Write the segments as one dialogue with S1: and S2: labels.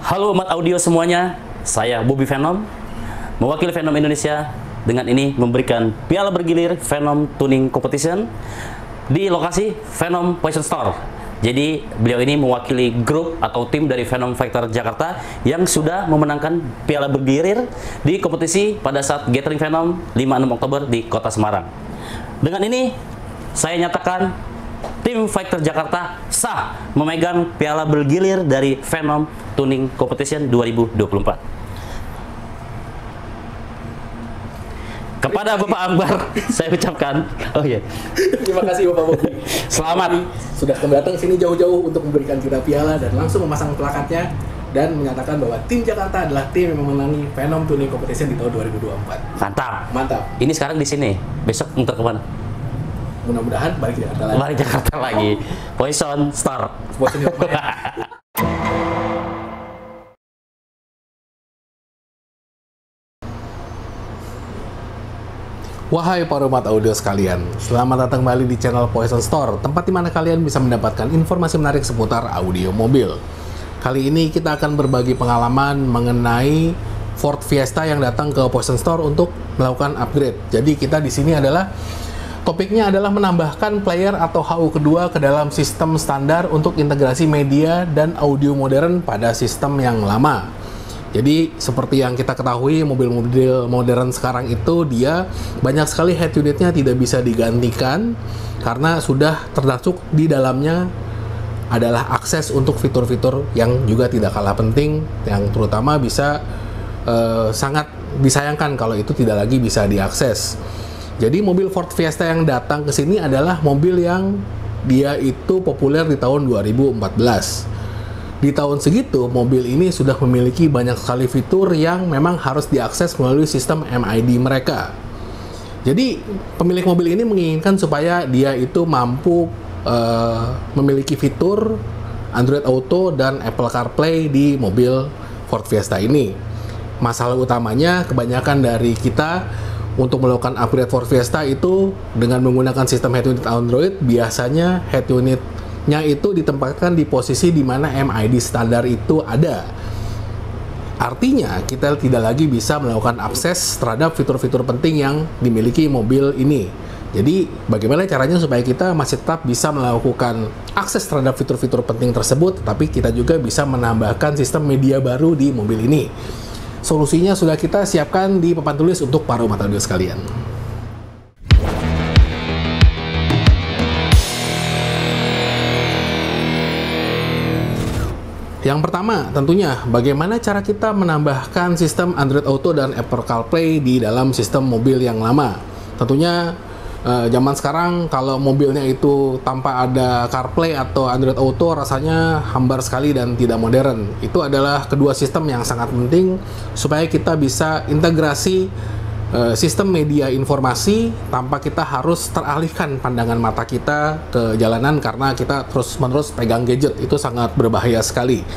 S1: Halo umat audio semuanya, saya Bobby Venom, mewakili Venom Indonesia dengan ini memberikan piala bergilir Venom Tuning Competition di lokasi Venom Poison Store. Jadi beliau ini mewakili grup atau tim dari Venom Factor Jakarta yang sudah memenangkan piala bergilir di kompetisi pada saat Gathering Venom 5-6 Oktober di Kota Semarang. Dengan ini saya nyatakan tim Fighter Jakarta sah memegang piala bergilir dari Venom Tuning Competition 2024. Kepada Bapak Akbar, saya ucapkan,
S2: terima kasih Bapak Bobby.
S1: Selamat.
S2: Sudah datang sini jauh-jauh untuk memberikan kita piala dan langsung memasang plakatnya dan menyatakan bahwa tim Jakarta adalah tim yang memenangi Venom Tuning Competition di tahun 2024.
S1: Mantap.
S2: Mantap.
S1: Ini sekarang di sini, besok muter kemana?
S2: Mudah-mudahan balik Jakarta lagi.
S1: Balik Jakarta lagi. Poison Store.
S2: Poison Store. Wahai para umat audio sekalian, selamat datang kembali di channel Poison Store, tempat di mana kalian bisa mendapatkan informasi menarik seputar audio mobil. Kali ini kita akan berbagi pengalaman mengenai Ford Fiesta yang datang ke Poison Store untuk melakukan upgrade. Jadi kita di sini adalah topiknya adalah menambahkan player atau HU kedua ke dalam sistem standar untuk integrasi media dan audio modern pada sistem yang lama. Jadi seperti yang kita ketahui, mobil-mobil modern sekarang itu dia banyak sekali head unitnya tidak bisa digantikan karena sudah termasuk di dalamnya adalah akses untuk fitur-fitur yang juga tidak kalah penting, yang terutama bisa sangat disayangkan kalau itu tidak lagi bisa diakses. Jadi mobil Ford Fiesta yang datang ke sini adalah mobil yang dia itu populer di tahun 2014. Di tahun segitu, mobil ini sudah memiliki banyak sekali fitur yang memang harus diakses melalui sistem MID mereka. Jadi, pemilik mobil ini menginginkan supaya dia itu mampu memiliki fitur Android Auto dan Apple CarPlay di mobil Ford Fiesta ini. Masalah utamanya, kebanyakan dari kita untuk melakukan upgrade Ford Fiesta itu dengan menggunakan sistem head unit Android, biasanya head unitnya itu ditempatkan di posisi di mana MID standar itu ada. Artinya, kita tidak lagi bisa melakukan akses terhadap fitur-fitur penting yang dimiliki mobil ini. Jadi, bagaimana caranya supaya kita masih tetap bisa melakukan akses terhadap fitur-fitur penting tersebut, tapi kita juga bisa menambahkan sistem media baru di mobil ini. Solusinya sudah kita siapkan di papan tulis untuk para umat audio sekalian. Yang pertama, tentunya bagaimana cara kita menambahkan sistem Android Auto dan Apple CarPlay di dalam sistem mobil yang lama. Tentunya zaman sekarang kalau mobilnya itu tanpa ada CarPlay atau Android Auto rasanya hambar sekali dan tidak modern. Itu adalah kedua sistem yang sangat penting supaya kita bisa integrasi sistem media informasi tanpa kita harus teralihkan pandangan mata kita ke jalanan karena kita terus-menerus pegang gadget. Itu sangat berbahaya sekali.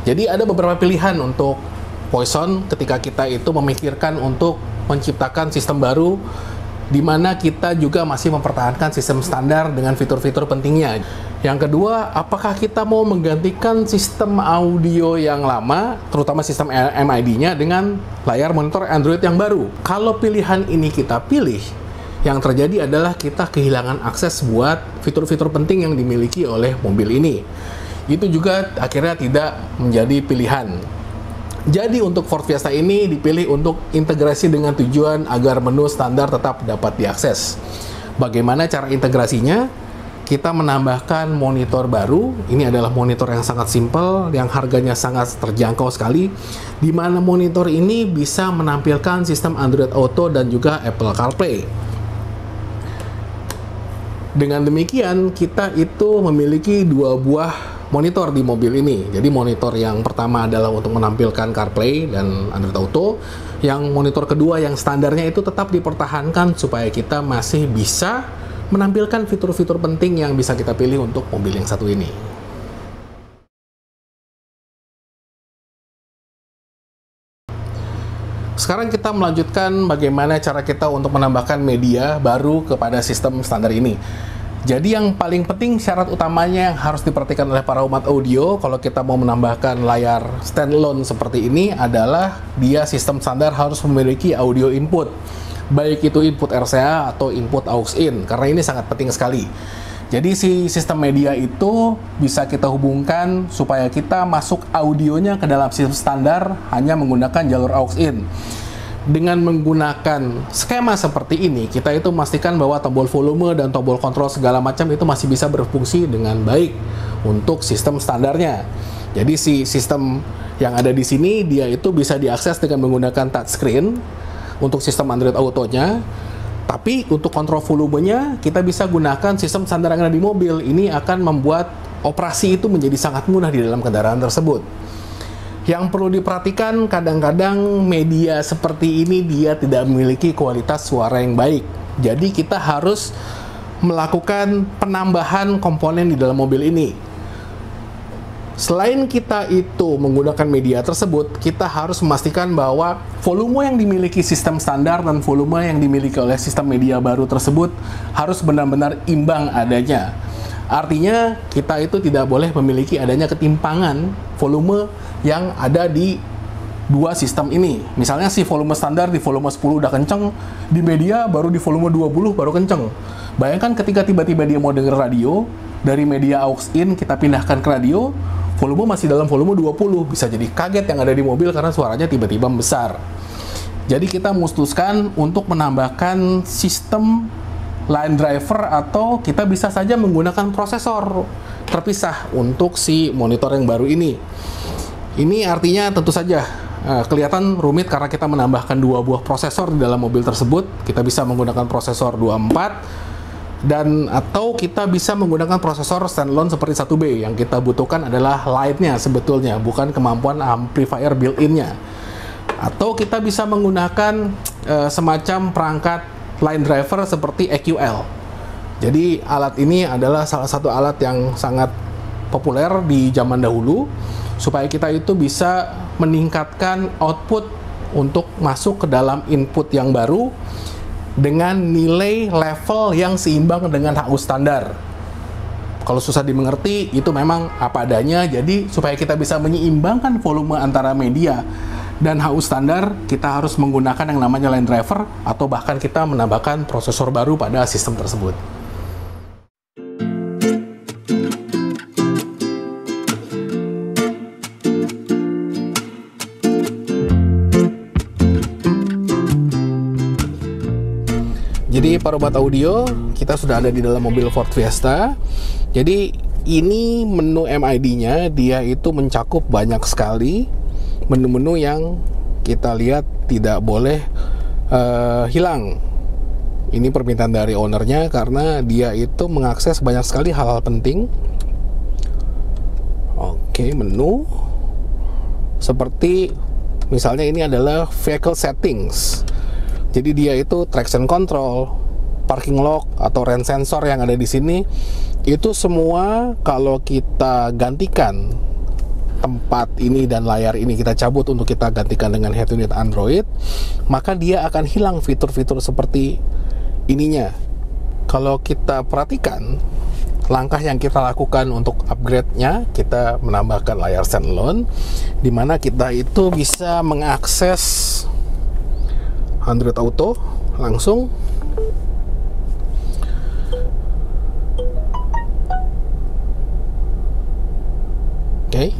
S2: Jadi ada beberapa pilihan untuk Poison ketika kita itu memikirkan untuk menciptakan sistem baru di mana kita juga masih mempertahankan sistem standar dengan fitur-fitur pentingnya. Yang kedua, apakah kita mau menggantikan sistem audio yang lama, terutama sistem MID-nya dengan layar monitor Android yang baru? Kalau pilihan ini kita pilih, yang terjadi adalah kita kehilangan akses buat fitur-fitur penting yang dimiliki oleh mobil ini. Itu juga akhirnya tidak menjadi pilihan. Jadi untuk Ford Fiesta ini dipilih untuk integrasi dengan tujuan agar menu standar tetap dapat diakses. Bagaimana cara integrasinya? Kita menambahkan monitor baru. Ini adalah monitor yang sangat simpel, yang harganya sangat terjangkau sekali, di mana monitor ini bisa menampilkan sistem Android Auto dan juga Apple CarPlay. Dengan demikian, kita itu memiliki dua buah monitor di mobil ini. Jadi monitor yang pertama adalah untuk menampilkan CarPlay dan Android Auto. Yang monitor kedua yang standarnya itu tetap dipertahankan supaya kita masih bisa menampilkan fitur-fitur penting yang bisa kita pilih untuk mobil yang satu ini. Sekarang kita melanjutkan bagaimana cara kita untuk menambahkan media baru kepada sistem standar ini. Jadi yang paling penting syarat utamanya yang harus diperhatikan oleh para umat audio kalau kita mau menambahkan layar standalone seperti ini adalah dia sistem standar harus memiliki audio input. Baik itu input RCA atau input aux-in, karena ini sangat penting sekali. Jadi si sistem media itu bisa kita hubungkan supaya kita masuk audionya ke dalam sistem standar hanya menggunakan jalur aux-in. Dengan menggunakan skema seperti ini, kita itu memastikan bahwa tombol volume dan tombol kontrol segala macam itu masih bisa berfungsi dengan baik untuk sistem standarnya. Jadi si sistem yang ada di sini dia itu bisa diakses dengan menggunakan touchscreen untuk sistem Android Auto-nya. Tapi untuk kontrol volumenya kita bisa gunakan sistem standar yang ada di mobil. Ini akan membuat operasi itu menjadi sangat mudah di dalam kendaraan tersebut. Yang perlu diperhatikan, kadang-kadang media seperti ini dia tidak memiliki kualitas suara yang baik. Jadi kita harus melakukan penambahan komponen di dalam mobil ini. Selain kita itu menggunakan media tersebut, kita harus memastikan bahwa volume yang dimiliki sistem standar dan volume yang dimiliki oleh sistem media baru tersebut harus benar-benar imbang adanya. Artinya kita itu tidak boleh memiliki adanya ketimpangan volume yang ada di dua sistem ini. Misalnya si volume standar di volume 10 udah kenceng, di media baru di volume 20 baru kenceng. Bayangkan ketika tiba-tiba dia mau denger radio, dari media aux-in kita pindahkan ke radio, volume masih dalam volume 20, bisa jadi kaget yang ada di mobil karena suaranya tiba-tiba besar. Jadi kita memutuskan untuk menambahkan sistem line driver atau kita bisa saja menggunakan prosesor terpisah untuk si monitor yang baru ini. Ini artinya tentu saja kelihatan rumit karena kita menambahkan dua buah prosesor di dalam mobil tersebut. Kita bisa menggunakan prosesor 24 dan atau kita bisa menggunakan prosesor standalone seperti 1B. Yang kita butuhkan adalah light-nya sebetulnya, bukan kemampuan amplifier built-in-nya. Atau kita bisa menggunakan semacam perangkat line driver seperti EQL. Jadi alat ini adalah salah satu alat yang sangat populer di zaman dahulu supaya kita itu bisa meningkatkan output untuk masuk ke dalam input yang baru dengan nilai level yang seimbang dengan HU standar. Kalau susah dimengerti, itu memang apa adanya. Jadi supaya kita bisa menyeimbangkan volume antara media dan HU standar, kita harus menggunakan yang namanya line driver atau bahkan kita menambahkan prosesor baru pada sistem tersebut. Jadi para sobat audio, kita sudah ada di dalam mobil Ford Fiesta. Jadi ini menu MID-nya, dia itu mencakup banyak sekali menu-menu yang kita lihat tidak boleh hilang. Ini permintaan dari ownernya karena dia itu mengakses banyak sekali hal-hal penting. Oke, menu seperti misalnya ini adalah vehicle settings. Jadi dia itu traction control, parking lock atau rain sensor yang ada di sini itu semua kalau kita gantikan tempat ini dan layar ini kita cabut untuk kita gantikan dengan head unit Android, maka dia akan hilang fitur-fitur seperti ininya. Kalau kita perhatikan langkah yang kita lakukan untuk upgrade-nya, kita menambahkan layar standalone di mana kita itu bisa mengakses Android Auto langsung. Oke.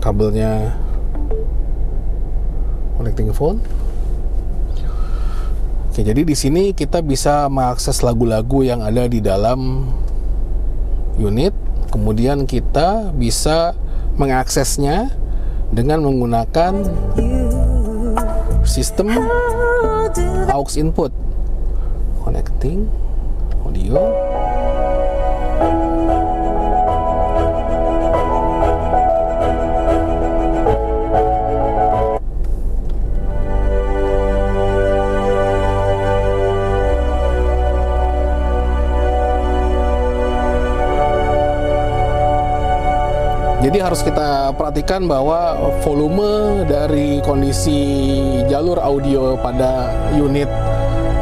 S2: Kabelnya connecting phone. Oke, jadi di sini kita bisa mengakses lagu-lagu yang ada di dalam unit. Kemudian kita bisa mengaksesnya dengan menggunakan sistem aux input. Connecting audio. Jadi harus kita perhatikan bahwa volume dari kondisi jalur audio pada unit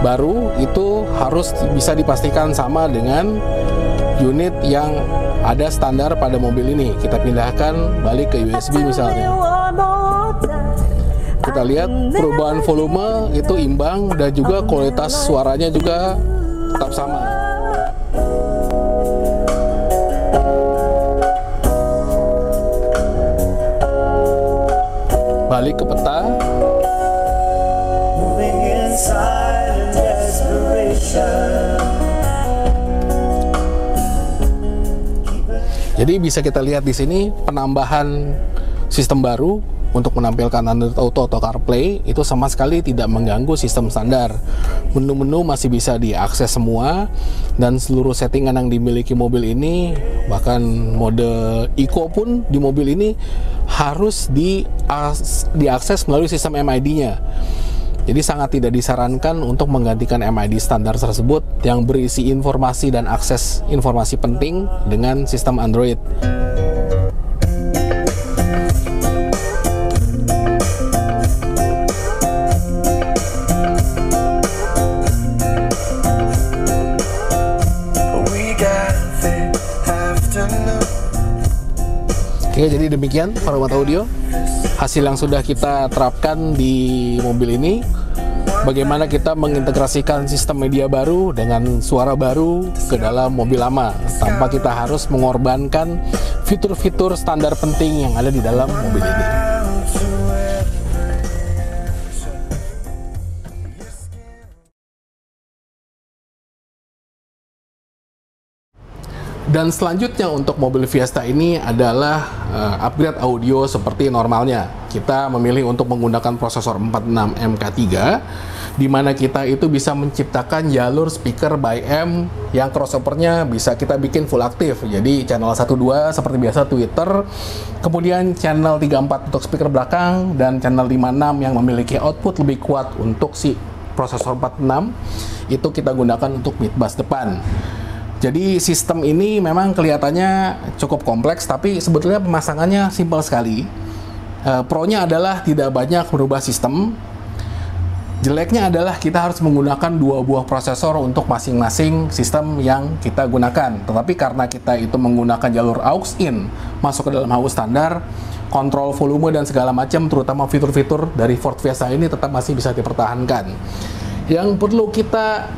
S2: baru itu harus bisa dipastikan sama dengan unit yang ada standar pada mobil ini. Kita pindahkan balik ke USB misalnya. Kita lihat perubahan volume itu imbang dan juga kualitas suaranya juga tetap sama. Balik ke peta. Jadi bisa kita lihat di sini penambahan sistem baru untuk menampilkan Android Auto atau CarPlay itu sama sekali tidak mengganggu sistem standar. Menu-menu masih bisa diakses semua dan seluruh settingan yang dimiliki mobil ini, bahkan mode Eco pun di mobil ini harus diakses melalui sistem MID-nya. Jadi sangat tidak disarankan untuk menggantikan MID standar tersebut yang berisi informasi dan akses informasi penting dengan sistem Android. Oke, jadi demikian format audio hasil yang sudah kita terapkan di mobil ini. Bagaimana kita mengintegrasikan sistem media baru dengan suara baru ke dalam mobil lama tanpa kita harus mengorbankan fitur-fitur standar penting yang ada di dalam mobil ini. Dan selanjutnya untuk mobil Fiesta ini adalah upgrade audio seperti normalnya. Kita memilih untuk menggunakan prosesor 46 MK3, di mana kita itu bisa menciptakan jalur speaker by M yang crossovernya bisa kita bikin full aktif. Jadi channel 12 seperti biasa Twitter, kemudian channel 34 untuk speaker belakang, dan channel 56 yang memiliki output lebih kuat untuk si prosesor 46 itu kita gunakan untuk mid bass depan. Jadi sistem ini memang kelihatannya cukup kompleks, tapi sebetulnya pemasangannya simpel sekali. Pro-nya adalah tidak banyak merubah sistem. Jeleknya adalah kita harus menggunakan 2 buah prosesor untuk masing-masing sistem yang kita gunakan. Tetapi karena kita itu menggunakan jalur aux-in masuk ke dalam AUX standar, kontrol volume dan segala macam, terutama fitur-fitur dari Ford Fiesta ini tetap masih bisa dipertahankan. Yang perlu kita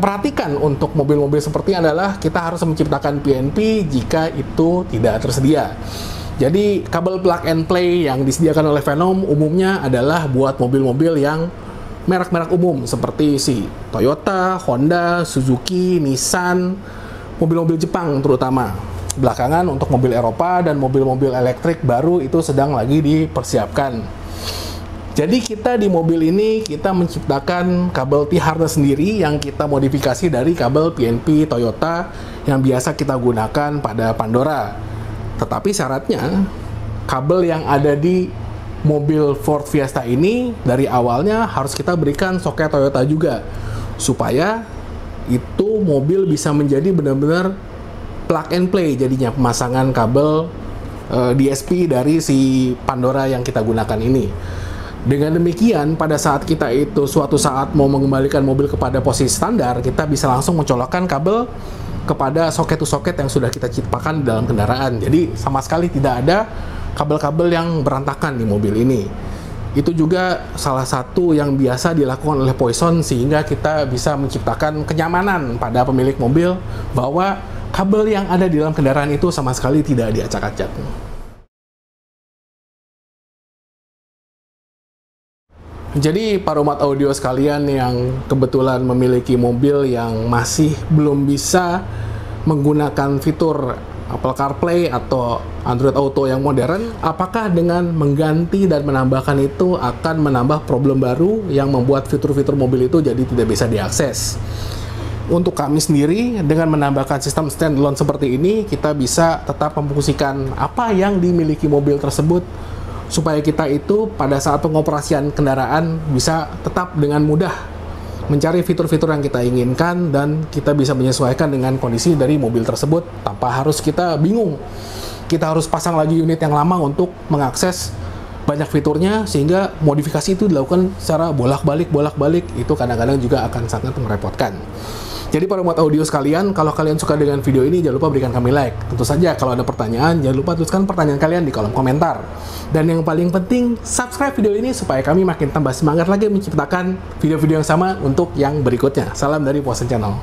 S2: perhatikan untuk mobil-mobil seperti adalah kita harus menciptakan PNP jika itu tidak tersedia. Jadi kabel plug and play yang disediakan oleh Venom umumnya adalah buat mobil-mobil yang merek-merek umum seperti si Toyota, Honda, Suzuki, Nissan, mobil-mobil Jepang terutama. Belakangan untuk mobil Eropa dan mobil-mobil elektrik baru itu sedang lagi dipersiapkan. Jadi kita di mobil ini kita menciptakan kabel T-harness sendiri yang kita modifikasi dari kabel PNP Toyota yang biasa kita gunakan pada Pandora. Tetapi syaratnya kabel yang ada di mobil Ford Fiesta ini dari awalnya harus kita berikan soket Toyota juga supaya itu mobil bisa menjadi benar-benar plug and play jadinya pemasangan kabel DSP dari si Pandora yang kita gunakan ini. Dengan demikian, pada saat kita itu suatu saat mau mengembalikan mobil kepada posisi standar, kita bisa langsung mencolokkan kabel kepada soket-to-soket yang sudah kita ciptakan di dalam kendaraan. Jadi sama sekali tidak ada kabel-kabel yang berantakan di mobil ini. Itu juga salah satu yang biasa dilakukan oleh Poison sehingga kita bisa menciptakan kenyamanan pada pemilik mobil bahwa kabel yang ada di dalam kendaraan itu sama sekali tidak diacak-acak. Jadi para umat audio sekalian yang kebetulan memiliki mobil yang masih belum bisa menggunakan fitur Apple CarPlay atau Android Auto yang modern, apakah dengan mengganti dan menambahkan itu akan menambah problem baru yang membuat fitur-fitur mobil itu jadi tidak bisa diakses? Untuk kami sendiri, dengan menambahkan sistem standalone seperti ini, kita bisa tetap memfungsikan apa yang dimiliki mobil tersebut supaya kita itu pada saat pengoperasian kendaraan bisa tetap dengan mudah mencari fitur-fitur yang kita inginkan dan kita bisa menyesuaikan dengan kondisi dari mobil tersebut tanpa harus kita bingung. Kita harus pasang lagi unit yang lama untuk mengakses banyak fiturnya sehingga modifikasi itu dilakukan secara bolak-balik, itu kadang-kadang juga akan sangat merepotkan. Jadi para muat audio sekalian, kalau kalian suka dengan video ini, jangan lupa berikan kami like. Tentu saja kalau ada pertanyaan, jangan lupa tuliskan pertanyaan kalian di kolom komentar. Dan yang paling penting, subscribe video ini supaya kami makin tambah semangat lagi menciptakan video-video yang sama untuk yang berikutnya. Salam dari Poison Channel.